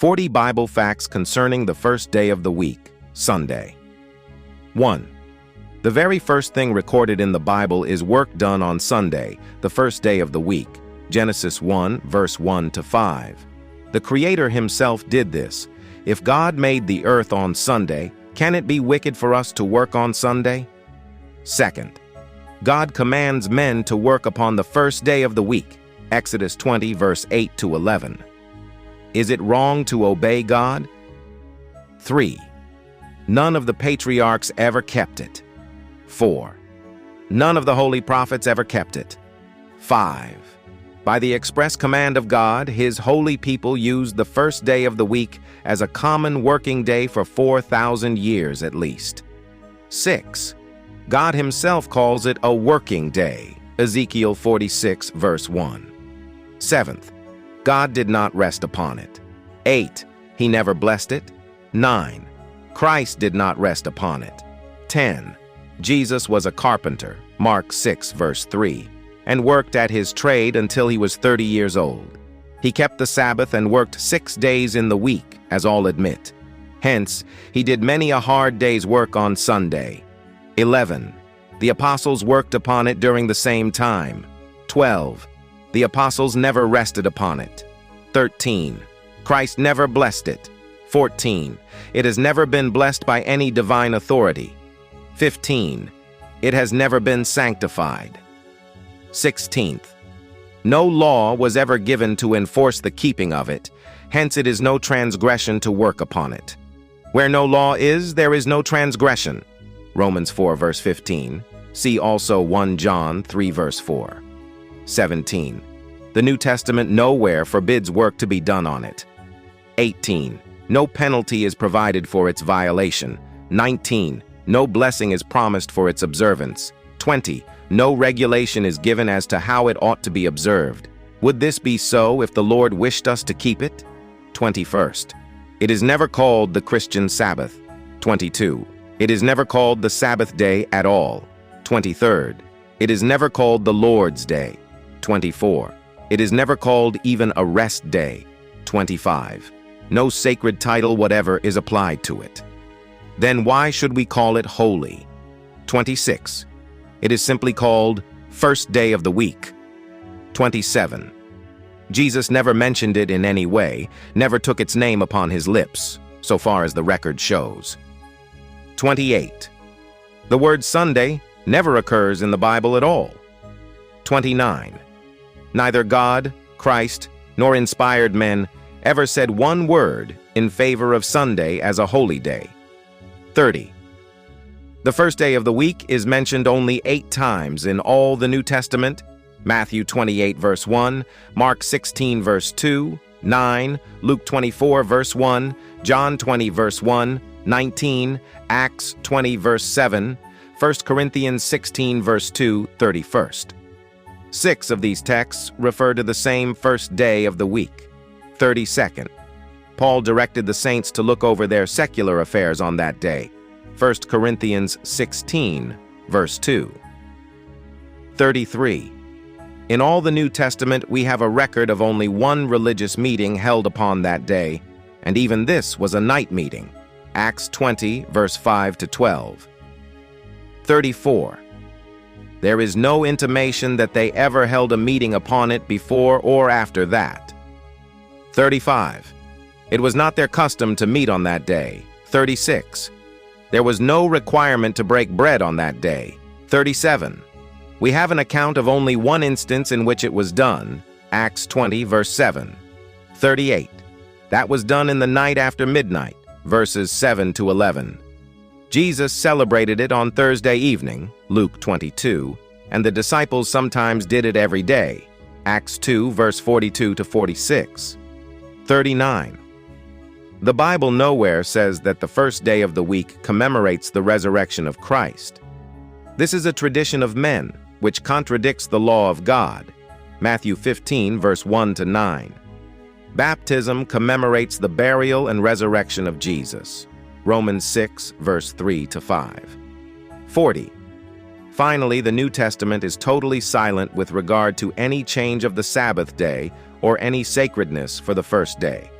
40 Bible facts concerning the first day of the week, Sunday. 1. The very first thing recorded in the Bible is work done on Sunday, the first day of the week, Genesis 1, verse 1 to 5. The Creator himself did this. If God made the earth on Sunday, can it be wicked for us to work on Sunday? 2nd, God commands men to work upon the first day of the week, Exodus 20, verse 8 to 11. Is it wrong to obey God? 3. None of the patriarchs ever kept it. 4. None of the holy prophets ever kept it. 5. By the express command of God, his holy people used the first day of the week as a common working day for 4,000 years at least. 6. God himself calls it a working day, Ezekiel 46, verse 1. 7th, God did not rest upon it. 8. He never blessed it. 9. Christ did not rest upon it. 10. Jesus was a carpenter, Mark 6, verse 3, and worked at his trade until he was 30 years old. He kept the Sabbath and worked 6 days in the week, as all admit. Hence, he did many a hard day's work on Sunday. 11. The apostles worked upon it during the same time. 12. The apostles never rested upon it. 13. Christ never blessed it. 14. It has never been blessed by any divine authority. 15. It has never been sanctified. 16th. No law was ever given to enforce the keeping of it, hence it is no transgression to work upon it. Where no law is, there is no transgression. Romans 4, verse 15. See also 1 John 3, verse 4. 17. The New Testament nowhere forbids work to be done on it. 18. No penalty is provided for its violation. 19. No blessing is promised for its observance. 20. No regulation is given as to how it ought to be observed. Would this be so if the Lord wished us to keep it? 21st. It is never called the Christian Sabbath. 22. It is never called the Sabbath day at all. 23rd. It is never called the Lord's Day. 24. It is never called even a rest day. 25. No sacred title whatever is applied to it. Then why should we call it holy? 26. It is simply called first day of the week. 27. Jesus never mentioned it in any way, never took its name upon his lips, so far as the record shows. 28. The word Sunday never occurs in the Bible at all. 29. Neither God, Christ, nor inspired men ever said one word in favor of Sunday as a holy day. 30. The first day of the week is mentioned only 8 times in all the New Testament: Matthew 28, verse 1, Mark 16, verse 2, 9, Luke 24, verse 1, John 20, verse 1, 19, Acts 20, verse 7, 1 Corinthians 16, verse 2, 31st. 6 of these texts refer to the same first day of the week, 32nd. Paul directed the saints to look over their secular affairs on that day, 1 Corinthians 16, verse 2. 33. In all the New Testament, we have a record of only one religious meeting held upon that day, and even this was a night meeting, Acts 20, verse 5 to 12. 34. There is no intimation that they ever held a meeting upon it before or after that. 35. It was not their custom to meet on that day. 36. There was no requirement to break bread on that day. 37. We have an account of only one instance in which it was done, Acts 20, verse 7. 38. That was done in the night after midnight, verses 7 to 11. Jesus celebrated it on Thursday evening, Luke 22, and the disciples sometimes did it every day, Acts 2, verse 42 to 46. 39. The Bible nowhere says that the first day of the week commemorates the resurrection of Christ. This is a tradition of men, which contradicts the law of God, Matthew 15, verse 1 to 9. Baptism commemorates the burial and resurrection of Jesus, Romans 6, verse 3 to 5. 40. Finally, the New Testament is totally silent with regard to any change of the Sabbath day or any sacredness for the first day.